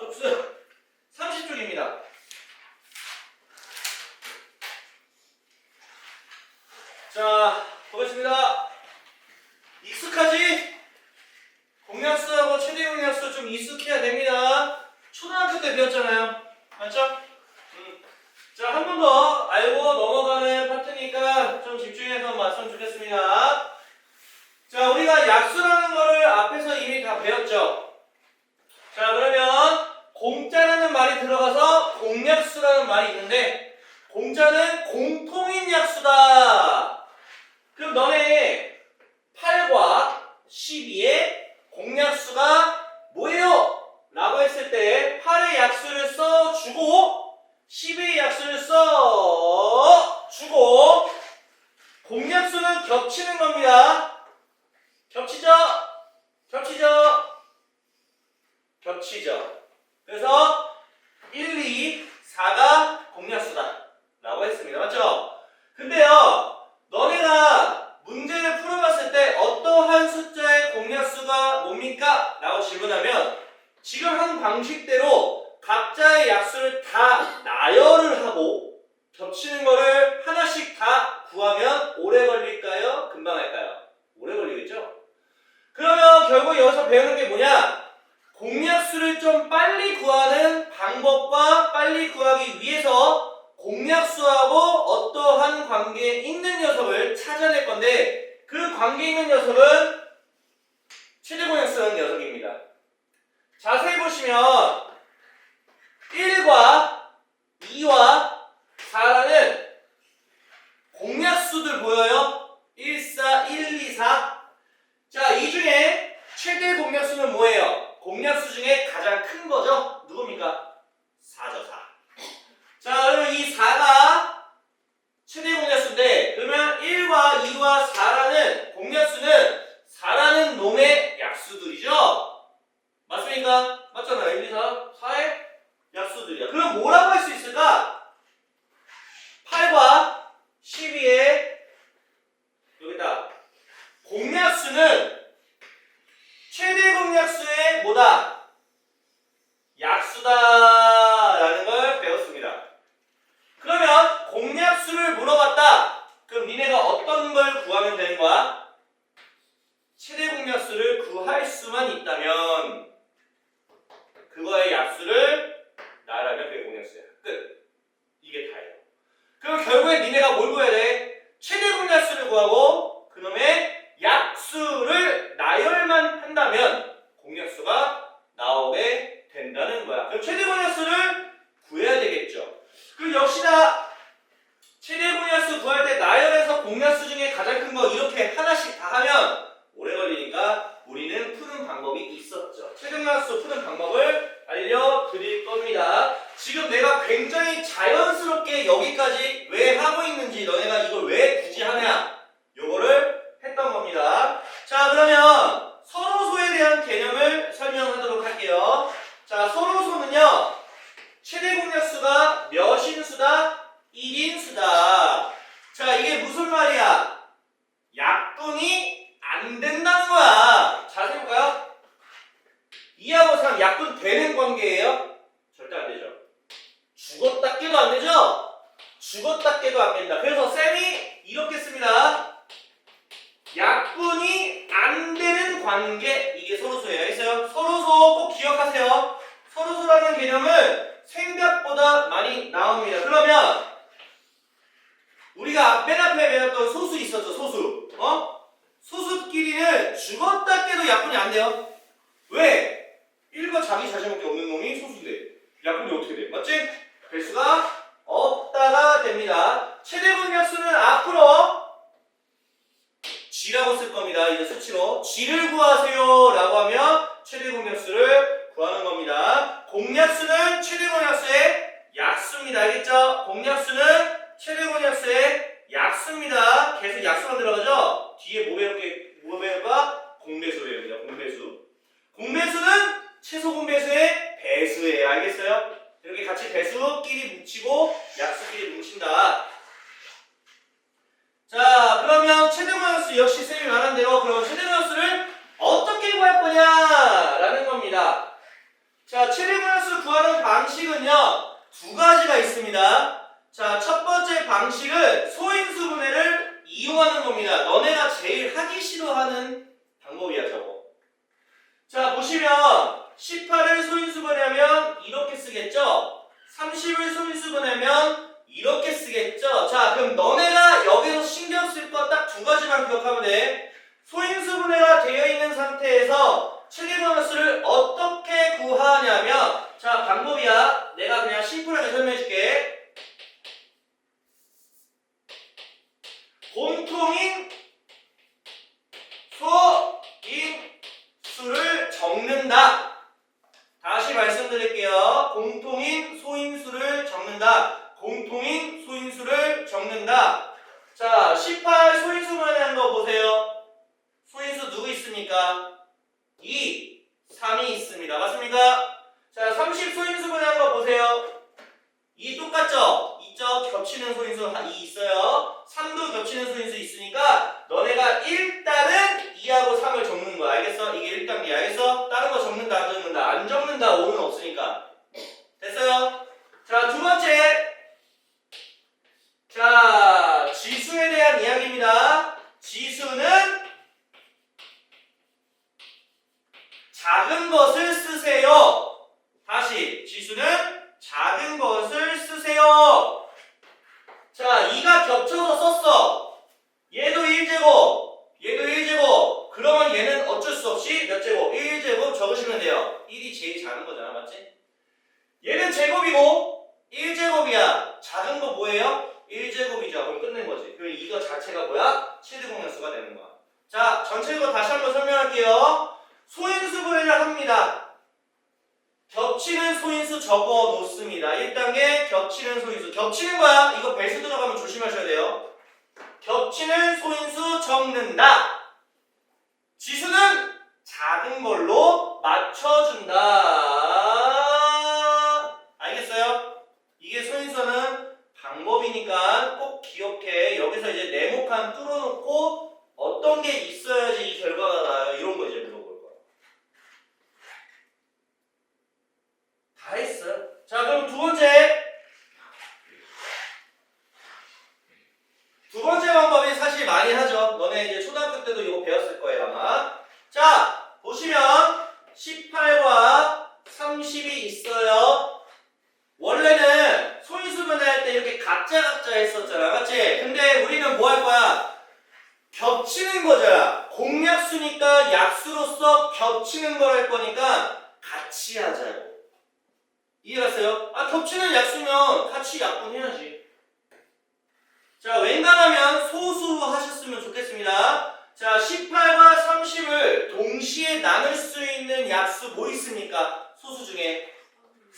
급수 30쪽입니다. 자, 보겠습니다. 익숙하지? 공약수하고 최대 공약수 좀 익숙해야 됩니다. 초등학교 때 배웠잖아요. 맞죠? 자, 한 번 더 알고 넘어가는 파트니까 좀 집중해서 말씀 드리겠습니다. 자, 우리가 약수라는 거를 앞에서 이미 다 배웠죠. 자, 그러면 공짜라는 말이 들어가서 공약수라는 말이 있는데, 공짜는 공통인 약수다. 그럼 너네 8과 12의 공약수가 뭐예요? 라고 했을 때 8의 약수를 써주고 12의 약수를 써주고 공약수는 겹치는 겁니다. 겹치죠? 겹치죠? 겹치죠. 그래서 1, 2, 4가 공약수다 라고 했습니다. 맞죠? 근데요, 너네가 문제를 풀어봤을 때 어떠한 숫자의 공약수가 뭡니까? 라고 질문하면 지금 한 방식대로 각자의 약수를 다 나열을 하고 겹치는 거를 하나씩 다 구하면 오래 걸릴까요? 금방 할까요? 오래 걸리겠죠? 그러면 결국 여기서 배우는 게 뭐냐? 공약수를 좀 빨리 구하는 방법과 빨리 구하기 위해서 공약수하고 어떠한 관계에 있는 녀석을 찾아낼 건데, 그 관계에 있는 녀석은 최대 공약수라는 녀석입니다. 자세히 보시면 1과 2와 4라는 공약수들 보여요? 1, 4, 1, 2, 4. 자, 이 중에 최대 공약수는 뭐예요? 공약수 중에 가장 큰 거죠? 누굽니까? 4죠, 4. 자, 그러면 이 4가 최대 공약수인데, 그러면 1과 2와 4라는 공약수는 4라는 놈의 약수들이죠? 맞습니까? 맞잖아요. 1, 2, 4, 4의 약수들이야. 그럼 뭐라고 할 수 있을까? 8과 12의 여기다 공약수는 최대 공약수의 뭐다? 약수다라는 걸 배웠습니다. 그러면 공약수를 물어봤다. 그럼 니네가 어떤 걸 구하면 되는 거야? 최대 공약수를 구할 수만 있다면 그거의 약수를 나열하면 그게 공약수야. 끝. 이게 다예요. 그럼 결국에 니네가 뭘 구해야 돼? 최대 공약수를 구하고 그놈의 약수를 나열만 한다면 공약수가 나오게 된다는 거야. 그럼 최대 공약수를 구해야 되겠죠. 그럼 역시나 최대 공약수 구할 때 나열해서 공약수 중에 가장 큰 거 이렇게 하나씩 다 하면 오래 걸리니까 우리는 푸는 방법이 있었죠. 최대 공약수 푸는 방법을 알려드릴 겁니다. 지금 내가 굉장히 자연스럽게 여기까지 왜 하고 있는지, 너네가 이걸 왜 굳이 하냐, 요거를 했던 겁니다. 자, 그러면 서로소에 대한 개념을 설명하도록 할게요. 자, 서로소는요, 최대 공약수가 몇인수다? 1인수다. 자, 이게 무슨 말이야? 약분이 안 된다는 거야. 자세히 볼까요? 2하고 3 약분 되는 관계예요? 절대 안 되죠. 죽었다 깨도 안 되죠? 죽었다 깨도 안 된다. 그래서 쌤이 이렇게 씁니다. 약분이 안 되는 관계, 이게 서로소예요. 알겠어요? 서로소 꼭 기억하세요. 서로소라는 개념은 생각보다 많이 나옵니다. 그러면 우리가 맨 앞에 배웠던 소수 있었죠? 소수. 소수끼리는 죽었다 깨도 약분이 안 돼요. 왜? 1과 자기 자신밖에 없는 놈이 소수인데 약분이 어떻게 돼? 맞지? 배수가 없다가 됩니다. 최대 공약수는 앞으로 G라고 쓸 겁니다. 이제 수치로 G를 구하세요 라고 하면 최대 공약수를 구하는 겁니다. 공약수는 최대 공약수의 약수입니다. 알겠죠? 공약수는 최대 공약수의 약수입니다. 계속 약수만 들어가죠? 뒤에 뭐 배울까? 공배수 배웁니다. 공배수. 공배수는 최소 공배수의 배수예요. 알겠어요? 이렇게 같이 배수끼리 뭉치고 약수끼리 뭉친다. 자, 그러면 최대 공약수 역시 쌤이 말한 대로 그럼 최대 공약수를 어떻게 구할 거냐라는 겁니다. 자, 최대 공약수 공약수를 구하는 방식은요, 두 가지가 있습니다. 자, 첫 번째 방식은 소인수분해를 이용하는 겁니다. 너네가 제일 하기 싫어하는 방법이야, 저거. 자, 보시면 18을 소인수분해하면 이렇게 쓰겠죠? 30을 소인수분해하면 이렇게 쓰겠죠? 자, 그럼 너네가 여기서 신경 쓸 거 딱 두 가지만 기억하면 돼. 소인수분해가 되어 있는 상태에서 최대공약수를 어떻게 구하냐면, 자, 방법이야. 내가 그냥 심플하게 설명해 줄게. 공통인 소인수를 적는다. 다시 말씀드릴게요. 공통인 소인수를 적는다. 공통인 소인수를 적는다. 자, 18 소인수분해한 거 보세요. 소인수 누구 있습니까? 2, 3이 있습니다. 맞습니까? 자, 30 소인수분해한 거 보세요. 2 똑같죠? 있죠? 겹치는 소인수 2 있어요. 3도 겹치는 소인수 있으니까 너네가 일단은 2하고 3을 적는 거야. 알겠어? 이게 1단계. 알겠어? 다른 거 적는다, 안 적는다? 안 적는다, 5는 없으니까. 됐어요? 자, 두 번째. 자, 지수에 대한 이야기입니다. 지수는 작은 것을 쓰세요. 다시, 지수는 작은 것을 쓰세요. 자, 2가 겹쳐서 썼어. 얘도 1제곱, 얘도 1제곱. 그러면 얘는 어쩔 수 없이 몇 제곱? 1제곱 적으시면 돼요. 1이 제일 작은 거잖아, 맞지? 얘는 제곱이고 1제곱이야. 작은 거 뭐예요? 1제곱이죠. 그럼 끝낸 거지. 그럼 이거 자체가 뭐야? 최대공약수가 되는 거야. 자, 전체적으로 다시 한번 설명할게요. 소인수분해를 합니다. 겹치는 소인수 적어 놓습니다. 1단계 겹치는 소인수. 겹치는 거야. 이거 배수 들어가면 조심하셔야 돼요. 겹치는 소인수 적는다. 지수는 작은 걸로 맞춰준다. 알겠어요? 이게 소인수는 방법이니까 꼭 기억해. 여기서 이제 네모칸 뚫어놓고 어떤 게 있어야지 이 결과가 나요. 이런 거 이제 물어볼 거야. 다 했어요. 자, 그럼 두 번째. 두 번째 방법이 사실 많이 하죠. 너네 이제 초등학교 때도 이거 배웠을 거예요, 아마. 자, 보시면 18과 30이 있어요. 원래는 소인수분해할 때 이렇게 각자 했었잖아, 맞지? 근데 우리는 뭐 할 거야? 겹치는 거잖아. 공약수니까 약수로서 겹치는 걸 할 거니까 같이 하자고. 이해갔어요? 아, 겹치는 약수면 같이 약분해야지. 자, 웬간하면 소수 하셨으면 좋겠습니다. 자, 18과 30을 동시에 나눌 수 있는 약수 뭐 있습니까? 소수 중에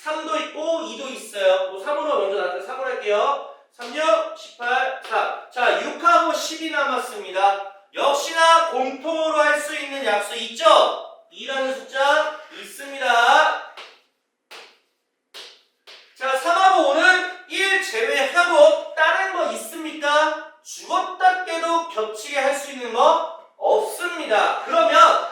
3도 있고 2도 있어요. 뭐 3으로 먼저 나한테 3으로 할게요. 3, 6, 18, 4. 자, 6하고 10이 남았습니다. 역시나 공통으로 할 수 있는 약수 있죠? 2라는 숫자 있습니다. 자, 3하고 5는 1 제외하고 다른 거 있습니까? 죽었다 깨도 겹치게 할 수 있는 거 없습니다. 그러면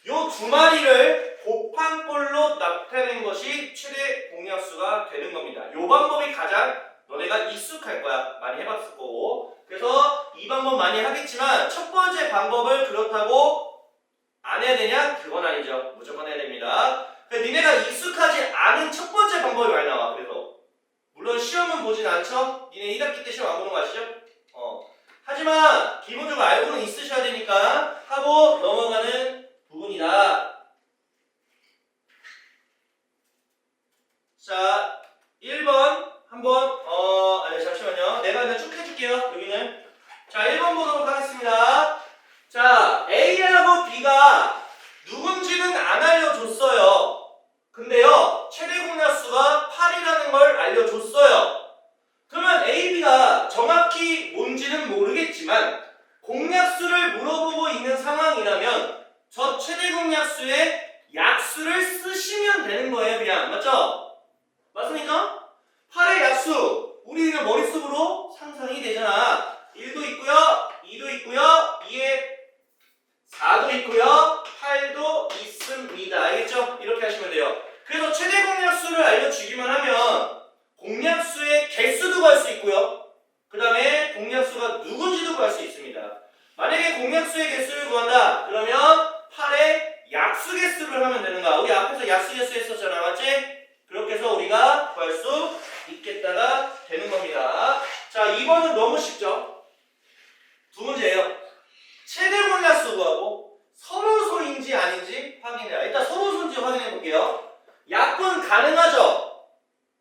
요 두 마리를 곱한 꼴로 나타낸 것이 최대 공약수가 되는 겁니다. 요 방법이 가장 너네가 익숙할 거야. 많이 해봤을 거고. 그래서 이 방법 많이 하겠지만 첫 번째 방법을 그렇다고 안 해야 되냐? 그건 아니죠. 무조건 해야 됩니다. 니네가 익숙하지 않은 첫 번째 방법이 많이 나와. 그래서 물론 시험은 보진 않죠? 니네 1학기 때 시험 안 보는 거 아시죠? 하지만 기본적으로 알고는 있으셔야 되니까 하고 넘어가는 부분이다. 자, 1번 한번 아니 잠시만요. 내가 그냥 쭉 해줄게요. 여기는. 자, 1번 보도록 하겠습니다. 자, A하고 B가 누군지는 안 알려줬어요. 근데요, 최대 공약수가 8이라는 걸 알려줬어요. 그러면 A, B가 정확히 뭔지는 모르겠지만 공약수를 물어보고 있는 상황이라면 저 최대 공약수의 약수를 쓰시면 되는 거예요. 그냥. 맞죠? 맞습니까? 8의 약수 우리 그냥 머릿속으로 상상이 되잖아. 1도 있고요, 2도 있고요, 2에 4도 있고요, 8도 있습니다. 알겠죠? 이렇게 하시면 돼요. 그래서 최대 앞에서 야수야수 했었잖아. 맞지? 그렇게 해서 우리가 구할 수 있겠다가 되는 겁니다. 자, 2번은 너무 쉽죠? 두 문제예요. 최대 공약수 구하고 서로소인지 아닌지 확인해라. 일단 서로소인지 확인해 볼게요. 약분 가능하죠?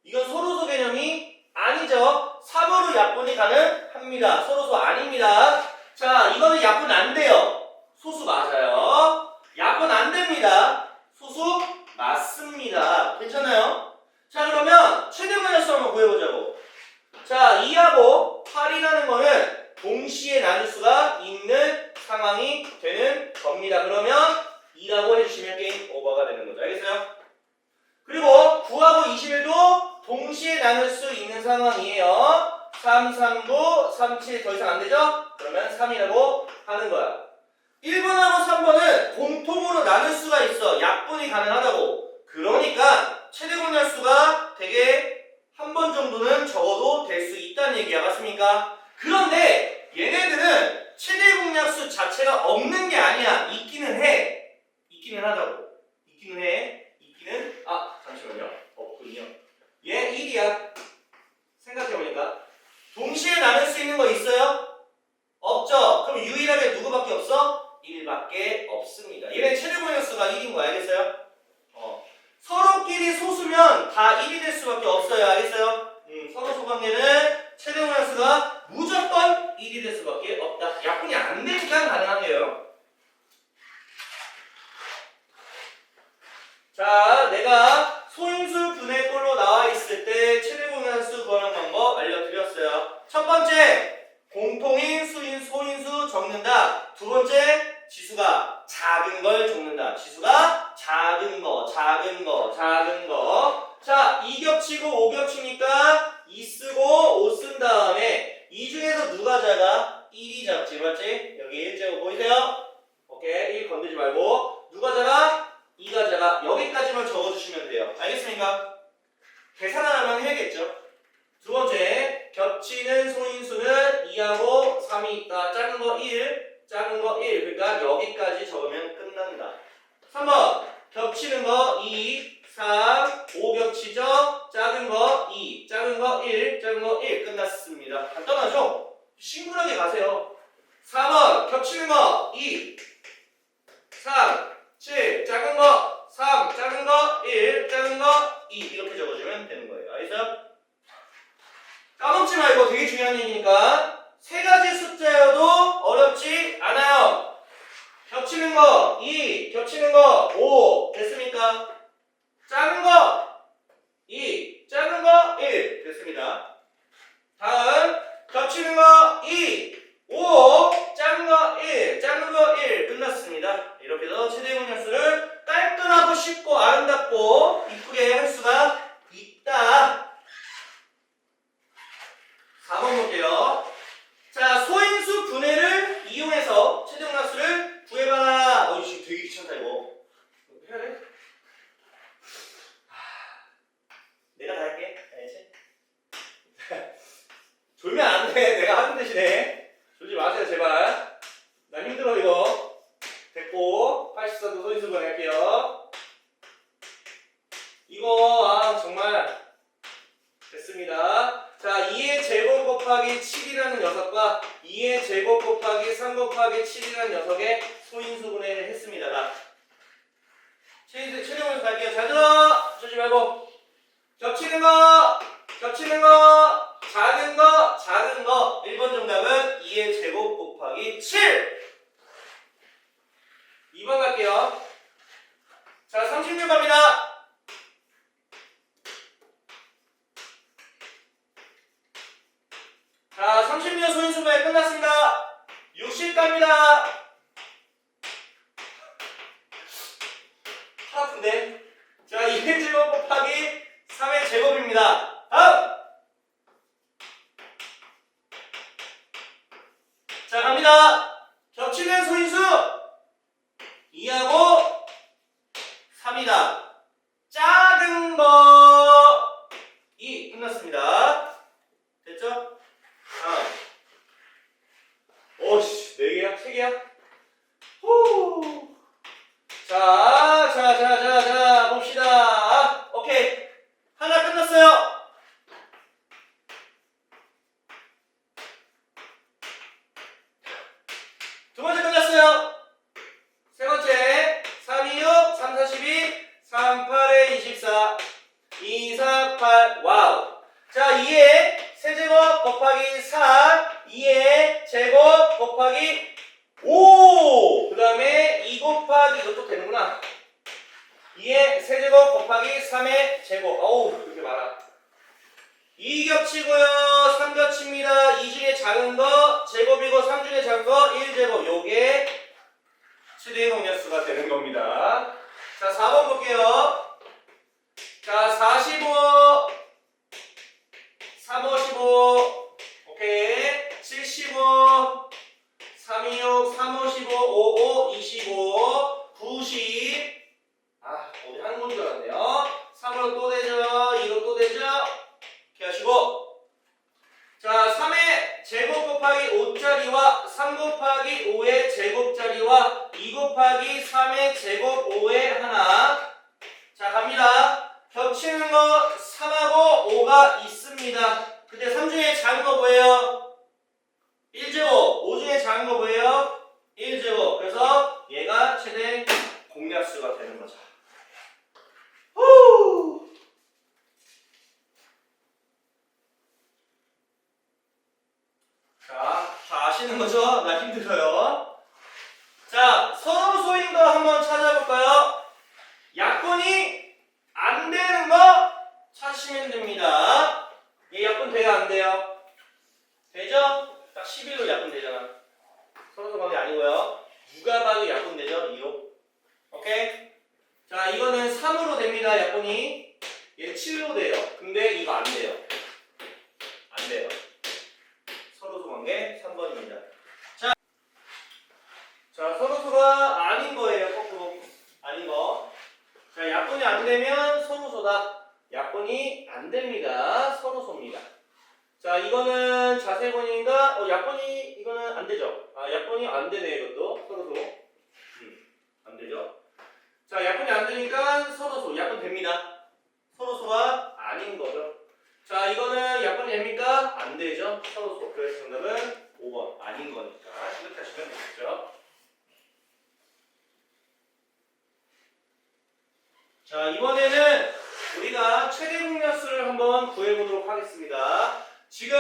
이건 서로소 개념이 아니죠. 3으로 약분이 가능합니다. 서로소 아닙니다. 자, 이거는 약분 안 돼요. 소수 맞아요. 약분 안 됩니다. 소수 맞습니다. 괜찮아요? 자, 그러면 최대 공약수 한번 구해보자고. 자, 2하고 8이라는 거는 동시에 나눌 수가 있는 상황이 되는 겁니다. 그러면 2라고 해주시면 게임 오버가 되는 거죠. 알겠어요? 그리고 9하고 21도 동시에 나눌 수 있는 상황이에요. 3, 3, 9, 3, 7 더 이상 안 되죠? 그러면 3이라고 하는 거야. 1번하고 3번은 공통으로 나눌 수가 있어. 약분이 가능하다고. 그러니까 최대 공약수가 되게 한 번 정도는 적어도 될 수 있다는 얘기야. 맞습니까? 그런데 얘네들은 최대 공약수 자체가 없는 게 아니야. 있기는 해. 있기는 하다고. 있기는 해. 있기는 잠시만요. 없군요. 얘 1이야. 생각해보니까 동시에 나눌 수 있는 거 있어요? 없죠? 그럼 유일하게 누구밖에 없어? 1밖에 없습니다. 얘는 최대 공약수가 1인 거 알겠어요? 서로끼리 소수면 다 1이 될 수밖에 없어요. 알겠어요? 서로 소관계는 최대 공약수가 무조건 1이 될 수밖에 없다. 약분이 안 되니까 가능한 거예요. 자, 내가 소인수 분해꼴로 나와 있을 때 최대 공약수 구하는 방법 알려드렸어요. 첫 번째, 공통인 수인 소인수 적는다. 두 번째, 지수가 작은 걸 적는다. 지수가 작은 거. 자, 2 겹치고 5 겹치니까 2 쓰고 5 쓴 다음에 이 중에서 누가 작아? 1이 작지. 맞지? 여기 1제곱 보이세요? 오케이. 1 건들지 말고. 누가 작아? 2가 작아. 여기까지만 적어주시면 돼요. 알겠습니까? 계산을 하면 해야겠죠? 두 번째, 겹치는 소인수는 2하고 3이 있다. 작은 거 1. 그러니까 여기까지 적으면 끝난다. 3번, 겹치는 거 2, 3, 5 겹치죠? 작은 거 2, 작은 거 1, 끝났습니다. 간단하죠? 싱글하게 가세요. 4번, 겹치는 거 2, 3, 7, 작은 거 3, 작은 거 1, 작은 거 2 이렇게 적어주면 되는 거예요. 알겠어요? 까먹지 말고 되게 중요한 얘기니까 세 가지 숫자여도 어렵지 않아요. 겹치는 거 2, 겹치는 거 5 됐습니까? 작은 거 2, 작은 거 1 됐습니다. 다음 겹치는 거 2, 5, 작은 거 1, 끝났습니다. 이렇게 해서 최대 공약수를 깔끔하고 쉽고 아름답고 이쁘게 할 수가 있다. 4번 볼게요. 자, 소인수 분해를 이용해서 최대 공약수를 구해봐라. 지금 되게 귀찮다 이거. 해야 돼? 내가 다 할게. 알겠지? 졸면 안 돼. 내가 하는 대신에. 졸지 마세요, 제발. 나 힘들어, 이거. 됐고, 84도 소인수 분해 할게요. 이거, 정말. 됐습니다. 자, 2의 제곱 곱하기 7이라는 녀석과 2의 제곱 곱하기 3 곱하기 7이라는 녀석의 소인수 분해를 했습니다. 자, 최대공에서 갈게요. 잘 들어! 쫄지 말고. 겹치는 거, 작은 거. 1번 정답은 2의 제곱 곱하기 7. 2번 갈게요. 자, 36 갑니다. 자, 36 소인수 분해 끝났습니다. 60 갑니다. 팔 아픈데? 자, 2의 제곱 곱하기 3의 제곱입니다. 다음! 자, 갑니다. 겹치는 소인수 2하고 3이다. 작은 거 2 끝났습니다. 됐죠? 다음. 오씨, 4개야? 3개야? 후. 자, 봅시다. 4, 8, 와우. 자, 2의 세제곱 곱하기 4, 2의 제곱 곱하기 5. 그 다음에 2 곱하기 이것도 되는구나. 2의 세제곱 곱하기 3의 제곱. 어우, 그렇게 많아. 2 겹치고요. 3 겹칩니다. 2 중에 작은 거 제곱이고 3 중에 작은 거 1제곱. 요게 최대의 공약수가 되는 겁니다. 자, 4번 볼게요. 자, 45, 355, 오케이. 75, 326, 355, 55, 25, 90. 아, 어디 한 문제 알았네요. 3으로 또 되죠. 2로 또 되죠. 이렇게 하시고. 자, 3의 제곱 곱하기 5짜리와 3 곱하기 5의 제곱짜리와 2 곱하기 3의 제곱 5의 하나. 자, 갑니다. 겹치는 거 3하고 5가 있습니다. 근데 3 중에 작은 거 뭐예요? 1제곱. 5 중에 작은 거 뭐예요? 1제곱. 그래서 얘가 최대 공약수가 되는 거죠. 후! 자, 다 아시는 거죠? 나 힘들어요. 자, 서로 소인 거 한번 찾아볼까요? 약분이 안 되는 거 찾으시면 됩니다. 얘 약분 돼요, 안 돼요? 되죠? 딱 11로 약분 되잖아. 서로 관계 아니고요. 누가 봐도 약분 되죠? 2로. 오케이? 자, 이거는 3으로 됩니다, 약분이. 얘 7로 돼요. 근데 이거 안 돼요. 안 돼요. 서로소 관계 3번입니다. 자, 서로소가 아닌 거예요, 거꾸로. 아닌 거. 자, 약분이 안 되면 서로소다. 약분이 안 됩니다. 서로소입니다. 자, 이거는 자세 보니까 약분이 이거는 안 되죠. 아, 약분이 안 되네, 이것도. 서로소. 안 되죠. 자, 약분이 안 되니까 서로소. 약분 됩니다. 서로소가 아닌 거죠. 자, 이거는 약분이 됩니까? 안 되죠. 서로소. 그래서 정답은 5번. 아닌 거니까. 이렇게 하시면 되겠죠. 자, 이번에는 우리가 최대 공약수를 한번 구해보도록 하겠습니다. 지금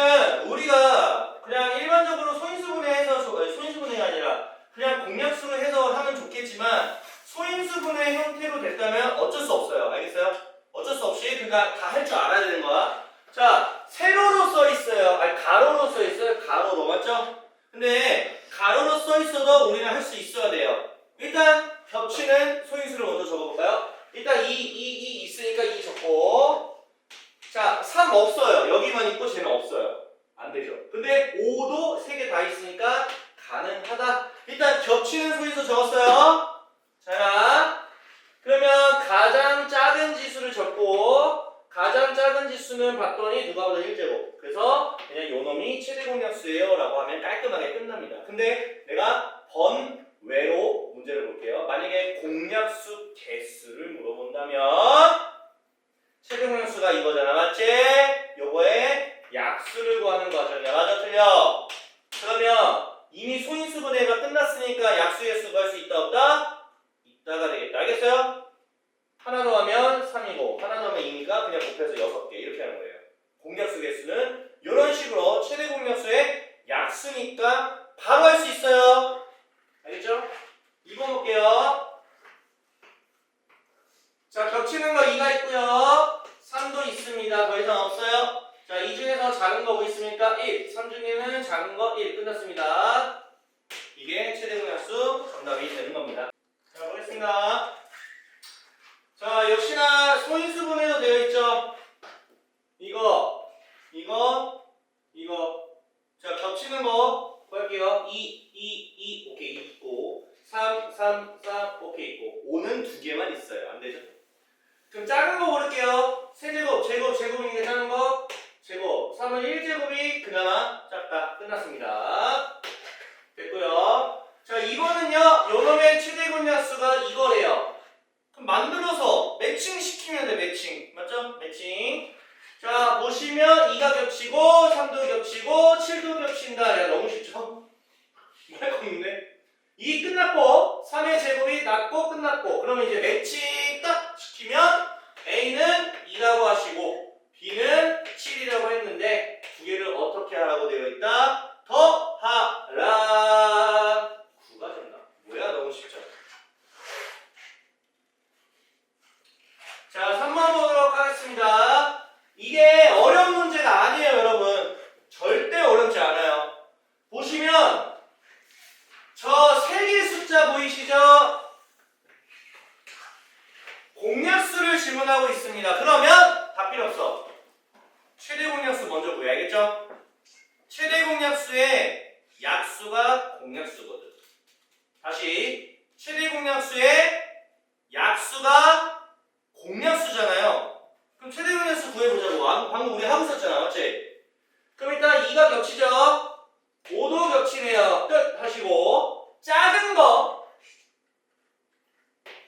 우리가 그냥 일반적으로 소인수분해해서 소인수분해가 아니라 그냥 공약수로 해서 하면 좋겠지만 소인수분해 형태로 됐다면 어쩔 수 없어요. 알겠어요? 어쩔 수 없이 그러니까 다 할 줄 알아야 되는 거야. 자, 세로로 써 있어요. 아니 가로로 써 있어요. 가로로 맞죠? 근데 가로로 써 있어도 우리는 할 수 있어야 돼요. 일단 겹치는 소인수를 먼저 적어볼까요? 일단 2 있으니까 2 적고. 자, 3 없어요. 여기만 있고 쟤는 없어요. 안 되죠. 근데 5도 3개 다 있으니까 가능하다. 일단 겹치는 소인수 적었어요. 자, 그러면 가장 작은 지수를 적고 가장 작은 지수는 봤더니 누가보다 1제곱. 그래서 그냥 요놈이 최대 공약수예요 라고 하면 깔끔하게 끝납니다. 근데 내가 번외로 문제를 볼게요. 만약에 공약수 개수를 물어본다면 최대 공약수가 이거잖아. 맞지? 요거에 약수를 구하는 과정이야. 맞아? 틀려? 그러면 이미 소인수분해가 끝났으니까 약수 개수 구할 수 있다 없다? 있다가 되겠다. 알겠어요? 하나 더 하면 3이고 하나 더 하면 2니까 그냥 곱해서 6개 이렇게 하는 거예요. 공약수 개수는 이런 식으로 최대 공약수의 약수니까 바로 할 수 있어요. 알겠죠? 2번 볼게요. 자, 겹치는 거 2가 있고요. 3도 있습니다. 더 이상 없어요. 자, 이 중에서 작은 거 뭐 있습니까? 1. 3 중에는 작은 거 1. 끝났습니다. 이게 최대 공약수 정답이 되는 겁니다. 자, 보겠습니다. 자, 역시나 소인수분해도 되어 있죠. 이거. 자, 겹치는 거 볼게요. 2, 오케이, 있고. 3, 오케이, 있고. 5는 2개만 있어요. 안 되죠? 그럼 작은 거 고를게요. 세제곱, 제곱이니까 작은 거. 제곱. 3은 1제곱이 그나마 작다. 끝났습니다. 됐고요. 자, 이거는요. 요놈의 최대 공약수가 이거래요. 그럼 만들어서 매칭 시키면 돼. 매칭. 맞죠? 매칭. 자, 보시면 2가 겹치고 3도 겹치고 7도 겹친다. 야, 너무 쉽죠? 뭐 할 거 없는데? 2 끝났고 3의 제곱이 났고 끝났고 그러면 이제 매칭 딱 시키면 A는 2라고 하시고 구하겠습니다. 그러면 다 필요 없어. 최대 공약수 먼저 구해야겠죠? 최대 공약수의 약수가 공약수거든. 다시 최대 공약수의 약수가 공약수잖아요. 그럼 최대 공약수 구해보자고. 방금 우리 하고 있었잖아, 맞지? 그럼 일단 2가 겹치죠? 5도 겹치네요. 끝 하시고 작은 거.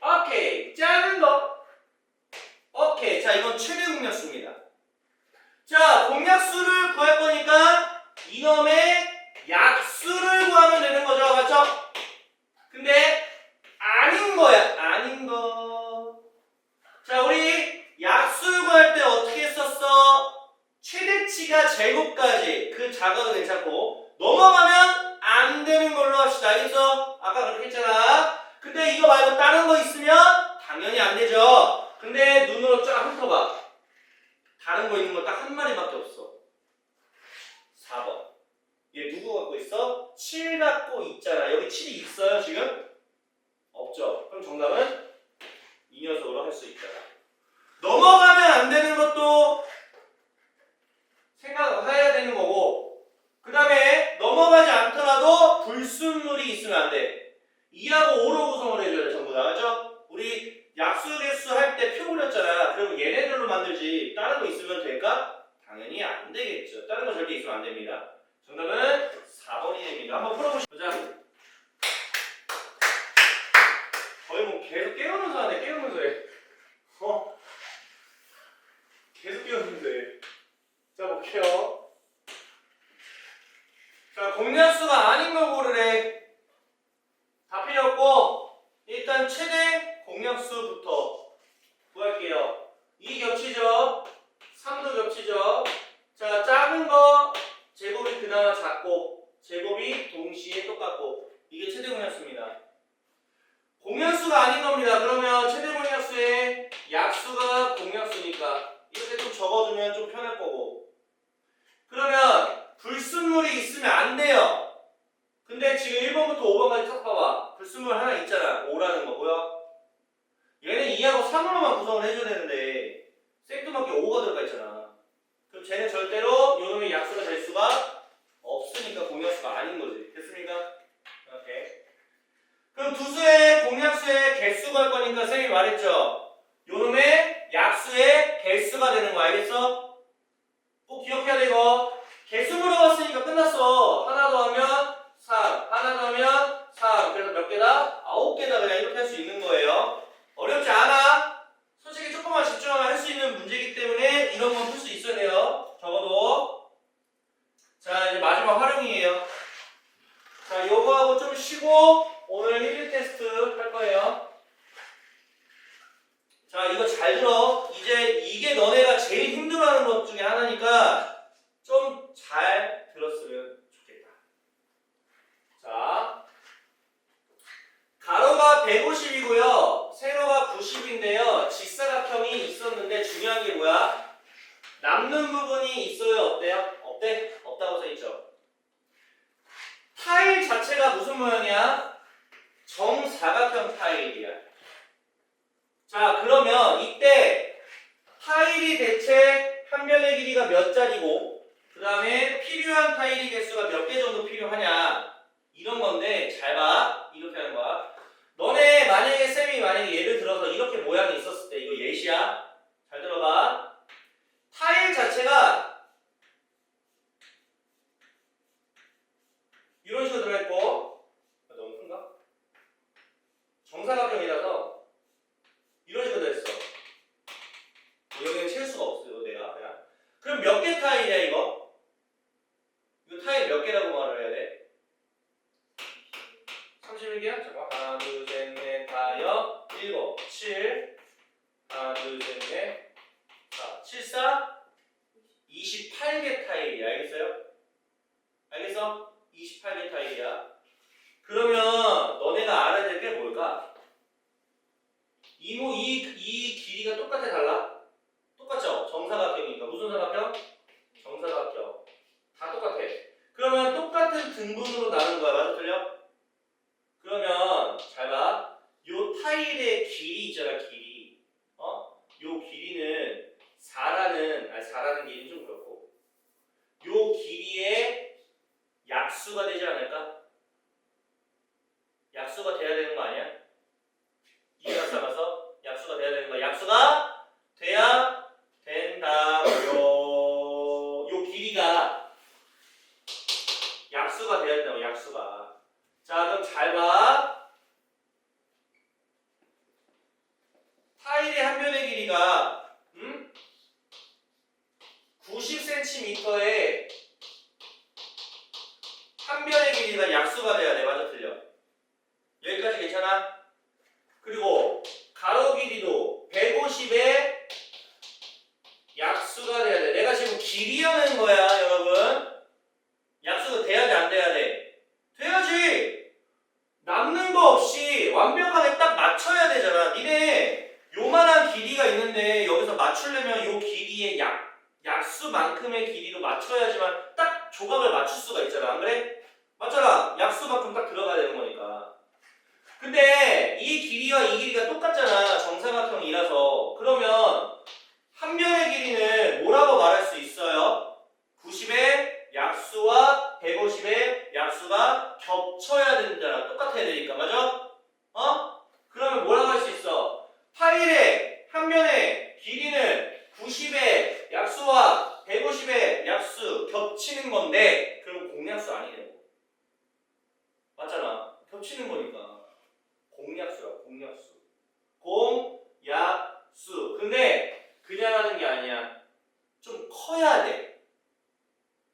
오케이, 작은 거. 오케이, 자 이건 최대 공약수입니다. 자, 공약수를 구할 거니까 이놈의 약수를 구하면 되는 거죠, 맞죠? 근데 아닌 거야, 아닌 거. 자, 우리 약수를 구할 때 어떻게 했었어? 최대치가 제곱까지 그 자각은 괜찮고 넘어가면 안 되는 걸로 합시다. 알겠어? 아까 그렇게 했잖아. 근데 이거 말고 다른 거 있으면 당연히 안 되죠. 근데 눈으로 쫙 훑어봐. 다른 거 있는 거 딱 한 마리밖에 없어. 4번. 얘 누구 갖고 있어? 7 갖고 있잖아. 여기 7이 있어요, 지금? 없죠. 그럼 정답은 이 녀석으로 할 수 있잖아. 넘어가면 안 되는 것도 생각해야 되는 거고, 그 다음에 넘어가지 않더라도 불순물이 있으면 안 돼. 2하고 5로 구성을 해줘야 돼, 전부 다. 맞죠? 우리 약수 개수 할 때 표 그렸잖아. 그럼 얘네들로 만들지 다른 거 있으면 될까? 당연히 안 되겠죠. 다른 거 절대 있으면 안 됩니다. 정답은 4번이 됩니다. 한번 풀어보자. 거의 뭐 계속 깨우면서 하네. 깨우면서 해. 계속 깨우면서 해. 자, 볼게요. 자, 공약수가 아닌 걸 고르래. 다 필요 없고 일단 최대 공약수부터 구할게요. 2 겹치죠? 3도 겹치죠? 자, 작은 거 제곱이 그나마 작고 제곱이 동시에 똑같고 이게 최대 공약수입니다. 공약수가 아닌 겁니다. 그러면 최대 공약수의 약수가 공약수니까 이렇게 좀 적어두면 좀 편할 거고, 그러면 불순물이 있으면 안 돼요. 근데 지금 1번부터 5번까지 딱 봐봐. 불순물 하나 있잖아. 5라는 거 보여? 얘는 2하고 3으로만 구성을 해줘야 되는데 생뚱맞게 5가 들어가 있잖아. 그럼 쟤는 절대로 요놈의 약수가 될 수가 없으니까 공약수가 아닌 거지. 됐습니까? 오케이. 그럼 두수의 공약수의 개수가 할 거니까 쌤이 말했죠. 요놈의 약수의 개수가 되는 거 알겠어? 꼭 기억해야 돼 이거. 개수 물어봤으니까 끝났어. 하나 더하면 3, 하나 더하면 3. 그래서 몇 개다? 9개다. 그냥 이렇게 할 수 있는 거예요. 어렵지 않아. 솔직히 조금만 집중하면 할 수 있는 문제이기 때문에 이런 건 풀 수 있어야 돼요. 적어도. 자, 이제 마지막 활용이에요. 자, 요거하고 좀 쉬고 오늘 1일 테스트 할 거예요. 자, 이거 잘 들어. 이제 이게 너네가 제일 힘들어하는 것 중에 하나니까 좀 잘 들었으면 좋겠다. 자, 가로가 150이고요. 세로가 90인데요. 직사각형이 있었는데 중요한 게 뭐야? 남는 부분이 있어요? 없대요? 없대? 없다고 써있죠. 타일 자체가 무슨 모양이야? 정사각형 타일이야. 자, 그러면 이때 타일이 대체 한 변의 길이가 몇 짜리고 그 다음에 필요한 타일의 개수가 몇 개 정도 필요하냐 이런 건데 잘 봐. 이렇게 하는 거야. 너네 만약에 쌤이 예를 들어서 이렇게 모양이 있었을 때 이거 예시야. 잘 들어봐. 타일 자체가 이런 식으로 들어있고 너무 큰가? 정사각형이라서 이런 식으로 들어있어. 여기는 칠 수가 없어요. 내가 그냥. 그럼 몇 개 타일이야 이거? 이거 타일 몇 개라고 말을 해야 돼? 31개야? 잠깐만. 하나, 둘, 셋, 넷, 다섯, 일곱, 7. 하나, 둘, 셋, 넷, 4, 7, 4, 28개 타일이야. 알겠어요? 알겠어? 28개 타일이야. 그러면 너네가 알아야 될 게 뭘까? 이 길이가 똑같아 달라? 똑같죠? 정사각형이니까. 무슨 사각형? 정사각형. 다 똑같아. 그러면 똑같은 등분으로 나눈 거야. 맞아? 틀려? 그러면 잘 봐. 요 타일의 길이 있잖아. 길이. 요 길이는 길이는 좀 그렇고 요 길이의 약수가 되지 않을까? 약수가 돼야 되는 거 아니야? 이해가 살아서 약수가 돼야 되는 거야. 약수가 돼야 된다고요. 요 길이가 약수가 돼야 된다고. 약수가. 자, 그럼 잘 봐. 타일의 한 변의 길이가 90cm에 한 변의 길이가 약수가 돼야 돼. 맞아, 틀려? 여기까지 괜찮아? 그리고 가로 길이도 150에 약수가 돼야 돼. 내가 지금 길이하는 거야, 여러분. 약수가 돼야 돼, 안 돼야 돼? 돼야지. 남는 거 없이 완벽하게 딱 맞춰야 되잖아. 니네 요만한 길이가 있는데 여기서 맞추려면 요 길이의 약수만큼의 길이로 맞춰야지만 딱 조각을 맞출 수가 있잖아. 안 그래? 맞잖아. 약수만큼 딱 들어가야 되는 거니까. 근데 이 길이와 이 길이가 똑같잖아. 정사각형이라서. 그러면 한 변의 길이는 뭐라고 말할 수 있어요? 90의 약수와 150의 약수가 겹쳐야 된다. 똑같아야 되니까. 맞아? 그러면 뭐라고 할 수 있어? 파일의 한 변의 길이는 90의 약수와 150의 약수 겹치는 건데 그럼 공약수 아니냐고. 맞잖아. 겹치는 거니까. 공약수라. 공약수. 공약수. 근데 그냥 하는 게 아니야. 좀 커야 돼.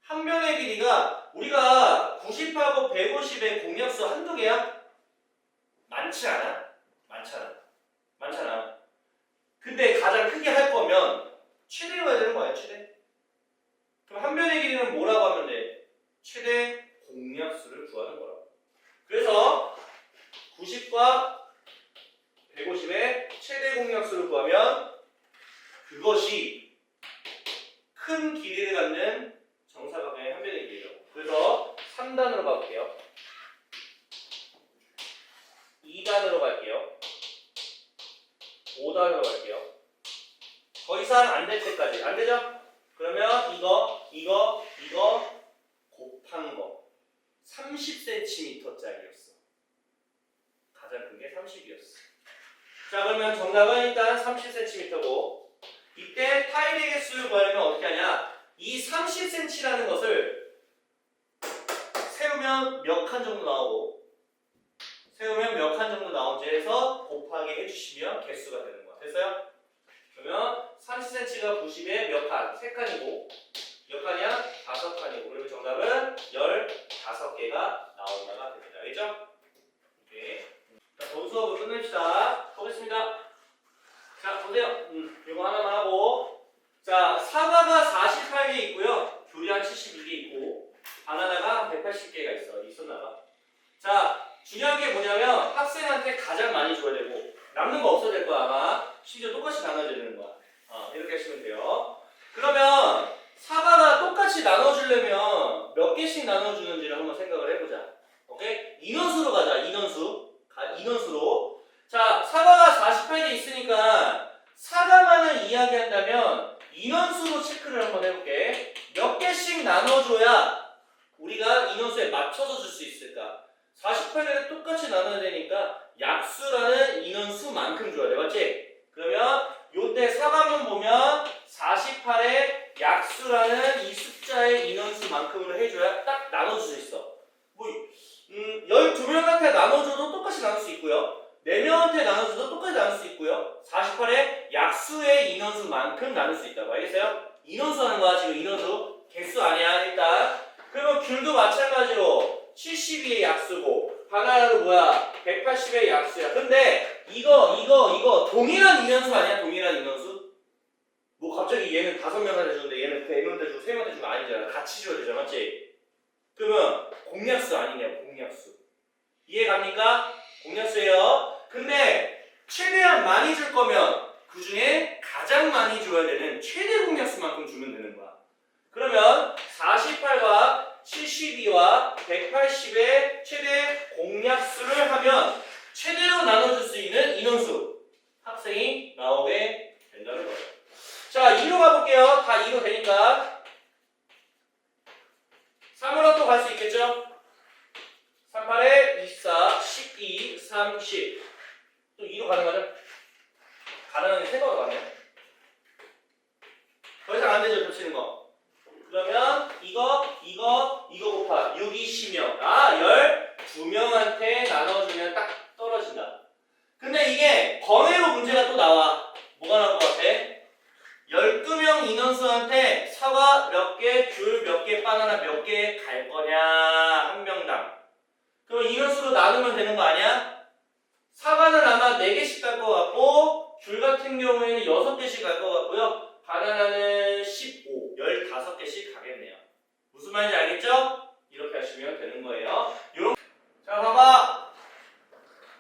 한 변의 길이가 우리가 90하고 150의 공약수 한두 개야? 많지 않아? 많잖아. 많잖아. 근데 가장 크게 할 거면 최대로 해야 되는 거 아니야? 최대? 그럼 한 변의 길이는 뭐라고 하면 돼? 최대 공약수를 구하는 거라고. 그래서 90과 150의 최대 공약수를 구하면 그것이 큰 길이를 갖는 정사각형의 한 변의 길이라고. 그래서 3단으로 가볼게요. 2단으로 갈게요. 5단으로 갈게요. 더 이상 안 될 때까지. 안 되죠? 그러면 이거 곱한 거 30cm짜리였어. 가장 큰 게 30이었어. 자, 그러면 정답은 일단 30cm고 이때 타일의 개수를 구하려면 어떻게 하냐? 이 30cm라는 것을 세우면 몇 칸 정도 나오고 세우면 몇 칸 정도 나오지 해서 곱하기 해주시면 개수가 되는 거야. 됐어요? 그러면 30cm가 90에 몇 칸? 3칸이고 몇 칸이야? 5칸이고 그러면 정답은 15개가 나온다가 됩니다. 알겠죠? 오케이. 자, 본 수업을 끝냅시다. 보겠습니다. 자, 보세요. 이거 하나만 하고. 자, 사과가 48개 있고요. 귤이 한 72개 있고, 바나나가 180개가 있어. 있었나봐. 자, 중요한 게 뭐냐면 학생한테 가장 많이 줘야 되고, 남는 거 없어야 될 거야, 아마. 심지어 똑같이 나눠줘야 되는 거야. 이렇게 하시면 돼요. 그러면 사과가 똑같이 나눠주려면 몇 개씩 나눠주는지를 한번 생각을 해보자. 오케이? 인원수로 가자. 인원수로. 자, 사과가 48개 있으니까 사과만을 이야기한다면 인원수로 체크를 한번 해볼게. 몇 개씩 나눠줘야 우리가 인원수에 맞춰서 줄 수 있을까? 48개를 똑같이 나눠야 되니까 약수라는 인원수만큼 줘야 돼. 맞지? 그러면 요때 사과만 보면 48의 약수라는 이 숫자의 인원수만큼으로 해줘야 딱 나눠줄 수 있어. 뭐 12명한테 나눠줘도 똑같이 나눌 수 있고요. 4명한테 나눠줘도 똑같이 나눌 수 있고요. 48의 약수의 인원수만큼 나눌 수 있다고. 알겠어요? 인원수 하는 거야. 지금 인원수. 개수 아니야. 일단. 그러면 귤도 마찬가지로 72의 약수고 바나나도 뭐야? 180의 약수야. 근데 이거 동일한 인원수 아니야? 동일한 인원수? 뭐 갑자기 얘는 5명한테 주는데 얘는 100명한테 주고 3명한테 주면 아니잖아. 같이 줘야 되잖아. 맞지? 그러면 공약수 아니냐고. 공약수. 이해 갑니까? 공약수예요. 근데 최대한 많이 줄 거면 그 중에 가장 많이 줘야 되는 최대 공약수만큼 주면 되는 거야. 그러면 48과 72와 180의 최대 공약수를 하면 최대로 나눠줄 수 있는 인원수 학생이 나오게 된다는 거예요. 자, 자, 2로 가볼게요. 다 2로 되니까. 3으로 또 갈 수 있겠죠? 3, 8에 24, 12, 30. 또 2로 가는 거죠? 가능한 게 3번으로 가네요. 더 이상 안 되죠, 겹치는 거. 그러면 이거 곱하 6이 10명. 12명한테 나눠주면 딱 떨어진다. 근데 이게 번외로 문제가 또 나와. 뭐가 나올 것 같아? 12명 인원수한테 사과 몇 개, 귤 몇 개, 바나나 몇 개 갈 거냐, 한 명당. 그럼 인원수로 나누면 되는 거 아니야? 사과는 아마 4개씩 갈 것 같고, 귤 같은 경우에는 6개씩 갈 것 같고요. 바나나는 15, 15개씩 가겠네요. 무슨 말인지 알겠죠? 이렇게 하시면 되는 거예요. 자, 봐봐.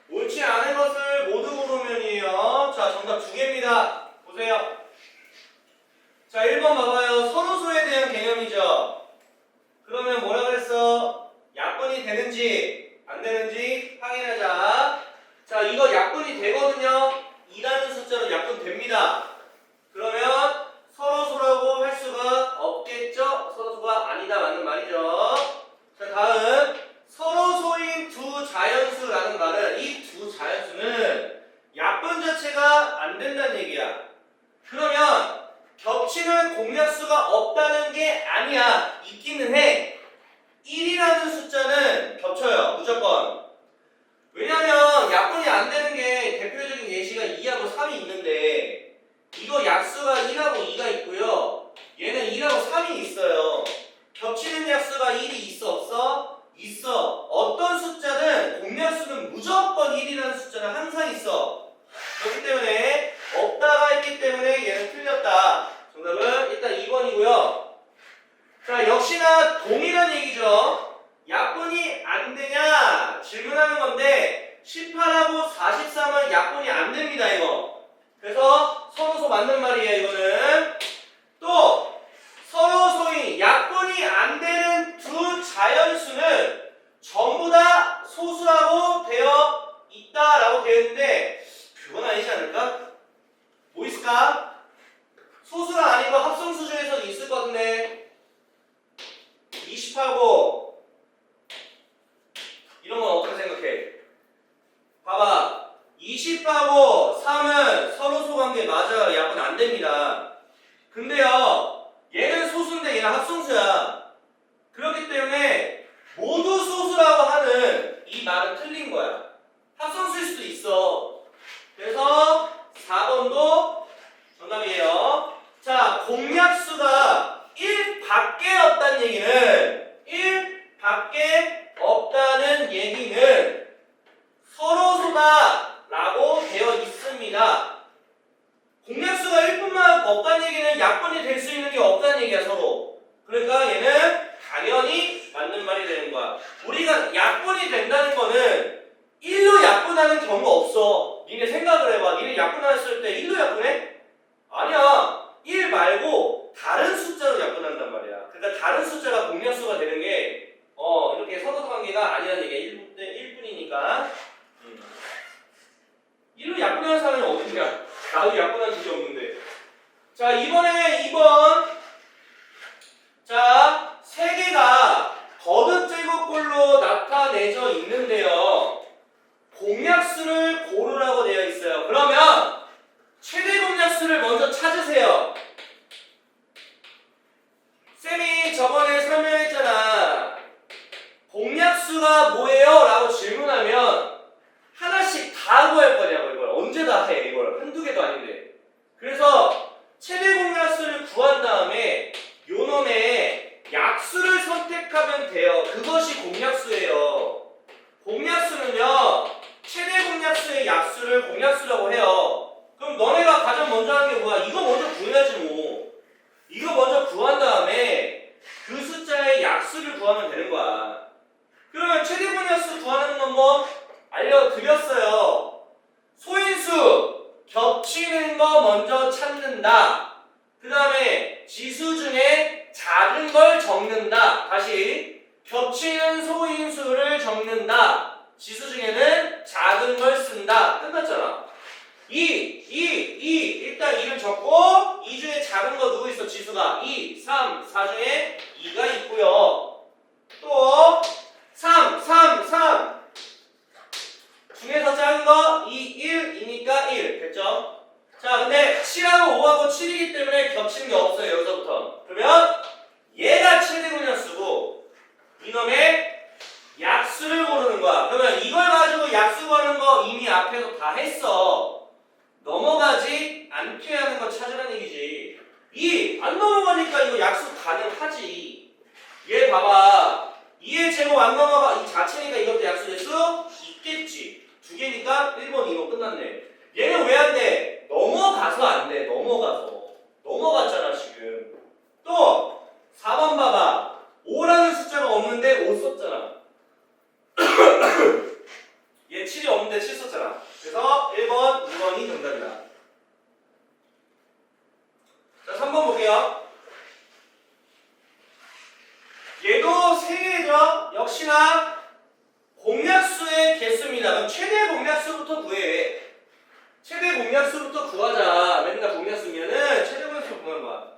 옳지 않은 것을 모두 고르면이에요. 자, 정답 2개입니다. 보세요. 자, 1번 봐봐요. 선호소에 대한 개념이죠. 그러면 뭐라 그랬어? 약분이 되는지 안 되는지 확인하자. 자, 이거 약분이 되거든요. 2라는 숫자로 약분됩니다. 그러면 서로소라고 할 수가 없겠죠? 서로소가 아니다 맞는 말이죠. 자, 다음 서로소인 두 자연수라는 말은 이 두 자연수는 약분 자체가 안 된다는 얘기야. 그러면 겹치는 공약수가 없다는 게 아니야. 있기는 해. 1이라는 숫자는 겹쳐요. 무조건. 왜냐면 약분이 안 되는 게 대표적인 예시가 2하고 3이 있는데 이거 약수가 1하고 2가 있고요. 얘는 1하고 3이 있어요. 겹치는 약수가 1이 있어 없어? 있어. 어떤 숫자든 공약수는 무조건 1이라는 숫자는 항상 있어. 그렇기 때문에 없다가 있기 때문에 얘는 틀렸다. 정답은 일단 2번이고요. 자, 역시나 동일한 얘기죠. 약분이 안 되냐 질문하는 건데 18하고 43은 약분이 안 됩니다. 이거. 그래서 서로소 맞는 말이에요. 이거는. 또 서로소인 약분이 안 되는 두 자연수는 전부 다 소수라고 되어 있다라고 되어 있는데 그건 아니지 않을까? 뭐 있을까? 소수가 아니고 합성수 중에서도 있을 것 같은데 20하고 이런 건 어떻게 생각해? 봐봐. 20하고 3은 서로소 관계 맞아요. 약분 안 됩니다. 근데요, 얘는 소수인데 얘는 합성수야. 그렇기 때문에 모두 소수라고 하는 이 말은 틀린 거야. 합성수일 수도 있어. 그래서 4번도 정답이에요. 자, 공약수가 1 밖에 없다는 얘기는 1 밖에 없다는 얘기는 서로소다 라고 되어 있습니다. 공약수가 1뿐만 없다는 얘기는 약분이 될 수 있는 게 없다는 얘기야. 서로. 그러니까 얘는 당연히 맞는 말이 되는 거야. 우리가 약분이 된다는 거는 1로 약분하는 경우가 없어. 니네 생각을 해봐. 니네 약분했을 때 1로 약분해? 아니야. 1 말고 다른 숫자로 약분한단 말이야. 그러니까 다른 숫자가 공약수가 되는 게 이렇게 서로소 관계가 아니라는 얘기야. 1뿐이니까 1로 약분하는 사람이 어딨냐? 나도 약분한 적이 없는데. 자, 이번에 2번. 자, 3개가 거듭제곱꼴로 나타내져 있는데요. 공약수를 고르라고 되어 있어요. 그러면 최대 공약수를 먼저 찾으세요. 쌤이 저번에 설명했잖아. 공약수가 뭐예요? 라고 질문하면 하나씩 다 구할 거냐고. 이걸 언제 다 해. 이걸 한두 개도 아닌데. 그래서 최대 공약수를 구한 다음에 요 놈의 약수를 선택하면 돼요. 그것이 공약수예요. 공약수는요, 최대 공약수의 약수를 공약수라고 해요. 그럼 너네가 가장 먼저 하는 게 뭐야? 이거 먼저 구해야지 뭐. 이거 먼저 구한 다음에 그 숫자의 약수를 구하면 되는 거야. 그러면 최대 공약수 구하는 건 뭐? 알려드렸어요. 소인수 겹치는 거 먼저 찾는다. 그 다음에 지수 중에 작은 걸 적는다. 다시 겹치는 소인수를 적는다. 지수 중에는 작은 걸 쓴다. 끝났잖아. 일단 2를 적고 2 중에 작은 거 누구 있어? 지수가 2, 3, 4 중에 2가 있고요. 또 3 중에서 작은 거 2, 1, 2니까 1 됐죠? 자 근데 7하고 5하고 7이기 때문에 겹치는 게 없어요 여기서부터. 그러면 얘가 최대 공약수고 이놈의 약수를 고르는 거야. 그러면 이걸 가지고 약수 구하는 거 이미 앞에서 다 했어. 넘어가지 않게 하는 거 찾으라는 얘기지. 안 넘어가니까 이거 약수 가능하지. 얘 봐봐. 2의 제곱 안 넘어가. 이 자체니까 이것도 약수될 수 있겠지. 두 개니까 1번, 2번 끝났네. 얘는 왜 안 돼? 넘어가서 안 돼. 넘어갔잖아 지금. 또 4번 봐봐. 5라는 숫자가 없는데 5 썼잖아. 얘 7이 없는데 7 썼잖아. 그래서 1번, 2번이 정답이다. 자, 3번 볼게요. 얘도 3개죠. 역시나 공약수의 개수입니다. 그럼 최대 공약수부터 구해. 최대 공약수부터 구하자. 맨날 공약수면은 최대 공약수 구하는 거야.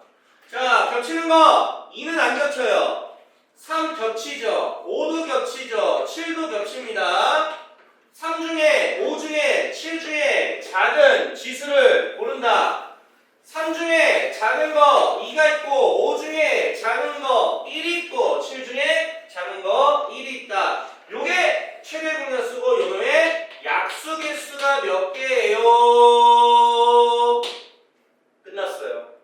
자, 겹치는 거 2는 안 겹쳐요. 3 겹치죠. 5도 겹치죠. 7도 겹칩니다. 3 중에 5 중에 7 중에 작은 지수를 고른다. 3 중에 작은 거 2가 있고 5 중에 작은 거 1이 있고 7 중에 작은 거 1이 있다. 요게 최대 공약수고 요놈의 약수 개수가 몇 개예요? 끝났어요.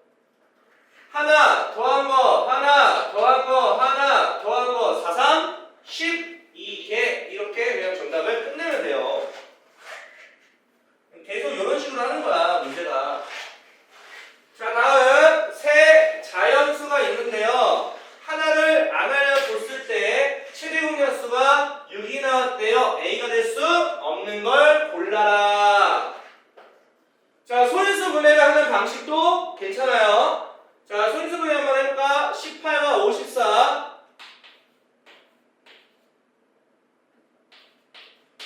하나 더한 거 하나 더한 거 하나 더한 거 4, 3, 12개 이렇게 그냥 정답을 끝내면 돼요. 계속 이런 식으로 하는 거야 문제가. 자 다음 세 자연수가 있는데요. 하나를 안 알려줬을 때 최대 공약수가 6이 나왔대요. A가 될 수 없는 걸 골라라. 자 소인수 분해를 하는 방식도 괜찮아요. 자 소인수 분해 한번 해볼까? 18과 54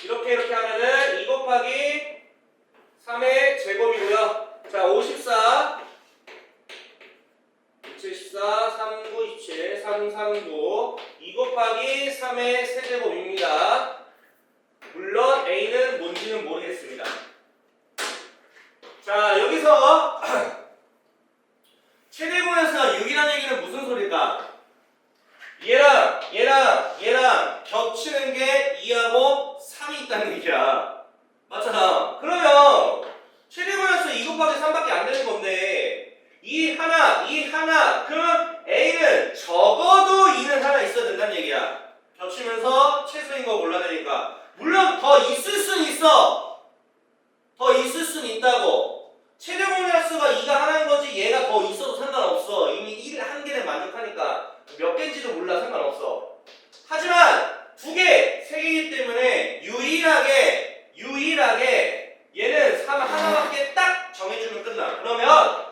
이렇게 하면은 2 곱하기 3의 제곱이고요. 자 54 74 39 27 3 39 2 곱하기 3의 세제곱입니다. 물론 A는 뭔지는 모르겠습니다. 자 여기서 최대 공약수가 6이라는 얘기는 무슨 소리일까? 얘랑 겹치는 게 2하고 3이 있다는 얘기야. 맞잖아. 그러면 최대 공약수 2 곱하기 3밖에 안 되는 건데 이 하나 그러면 A는 적어도 2는 하나 있어야 된다는 얘기야. 겹치면서 최소인 거 골라야 되니까. 물론 더 있을 순 있어. 더 있을 순 있다고. 최대 공약수가 2가 하나인 거지 얘가 더 있어도 상관없어. 이미 1 한 개는 만족하니까 몇 개인지도 몰라 상관없어. 하지만 2개, 3개이기 때문에 유일하게 얘는 3 하나밖에 딱 정해주면 끝나. 그러면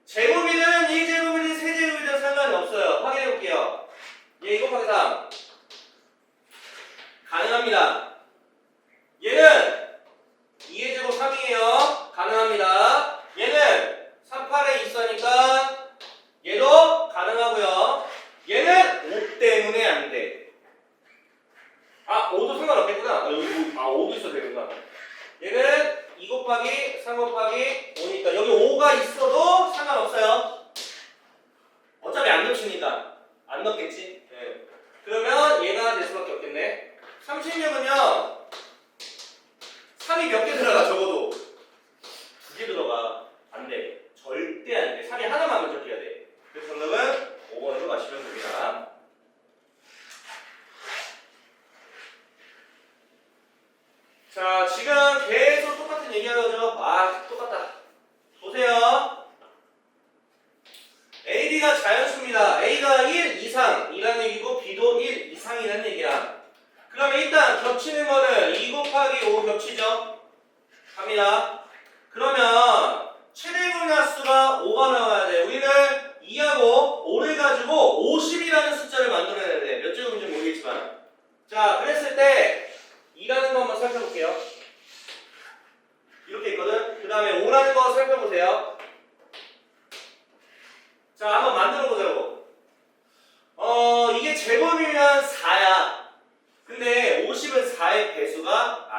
제곱이든 1제곱이든 3제곱이든 상관이 없어요. 확인해 볼게요. 얘 2 곱하기 3 가능합니다. 얘는 2의 제곱 3이에요. 가능합니다. 얘는 3, 8에 있으니까 얘도 가능하고요. 얘는 5 때문에 안 돼. 5도 상관없겠구나. 여기 5도 있어도 되구나. 얘는 2 곱하기 3 곱하기 5니까 여기 5가 있어도 상관없어요. 어차피 안 겹치니까 안 넣겠지. 네. 그러면 얘가 될 수밖에 없겠네. 36은요 3이 몇 개 들어가? 적어도 2개 들어가. 안 돼. 절대 안 돼. 3이 하나만 만족해야 돼. 그래서 정답은 5번으로 가시면 됩니다. 자, 지금 계속 똑같은 얘기하죠. 똑같다. 보세요. A, B가 자연수입니다. A가 1 이상이라는 얘기고 B도 1 이상이라는 얘기야. 그러면 일단 겹치는 거는 2 곱하기 5 겹치죠? 갑니다. 그러면 최대 공약수가 5가 나와야 돼. 우리는 2하고 5를 가지고 50이라는 숫자를 만들어내야 돼. 몇 제곱인지 모르겠지만. 자, 그랬을 때 2라는 거 한번 살펴볼게요.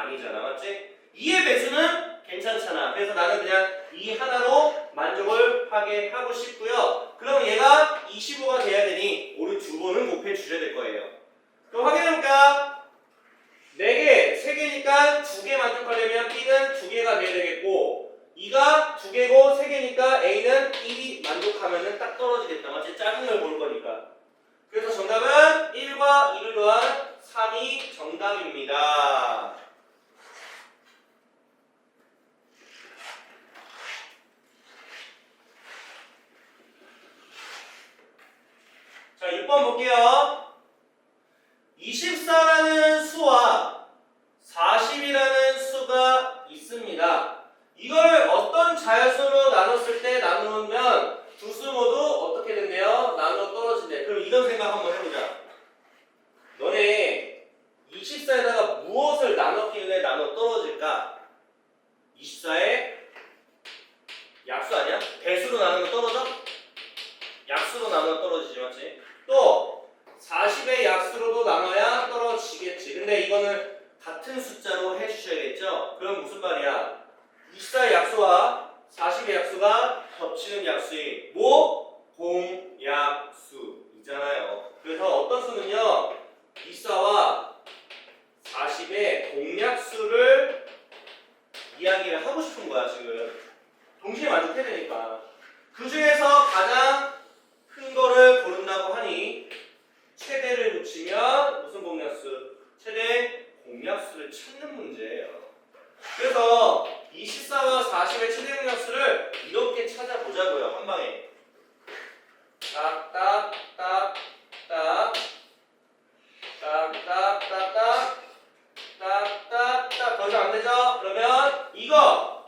아니잖아. 맞지? 2의 배수는 괜찮잖아. 그래서 나는 그냥 이 하나로 만족을 하게 하고 싶고요. 그럼 얘가 25가 돼야 되니 우리 두 번은 곱해 주셔야 될 거예요. 그럼 확인해볼까? 4개, 3개니까 2개 만족하려면 B는 2개가 돼야 되겠고 2가 2개고 3개니까 A는 1이 만족하면 딱 떨어지겠다. 맞지? 작은 걸 고를 거니까. 그래서 정답은 1과 2를 더한 3이 정답입니다. 자, 6번 볼게요. 24라는 수와 40이라는 수가 있습니다. 이걸 어떤 자연수로 나눴을 때 나누면 두 수 모두 어떻게 된대요? 나누어 떨어진대. 그럼 이런 생각 한번 해보자. 너네 24에다가 무엇을 나눴길래 나누어 떨어질까? 24에 약수 아니야? 배수로 나누면 떨어져? 약수로 나누면 떨어지지, 맞지? 또 40의 약수로도 나눠야 떨어지겠지. 근데 이거는 같은 숫자로 해주셔야겠죠? 그럼 무슨 말이야? 24의 약수와 40의 약수가 겹치는 약수인 공약수이잖아요. 그래서 어떤 수는요, 24와 40의 공약수를 이야기를 하고 싶은 거야, 지금. 동시에 만족해야 되니까. 그 중에서 가장 큰 거를 고른다고 하니 최대를 붙이면 무슨 공약수? 최대 공약수를 찾는 문제예요. 그래서 24와 40의 최대 공약수를 이렇게 찾아보자고요. 한 방에. 딱딱딱딱 딱딱딱딱 딱딱딱. 더 이상 안 되죠? 그러면 이거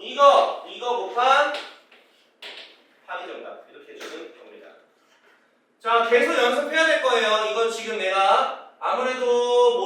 곱한 합이 정답. 이렇게 해주면 됩니다. 자, 계속 연습해야 될 거예요. 이건 지금 내가 아무래도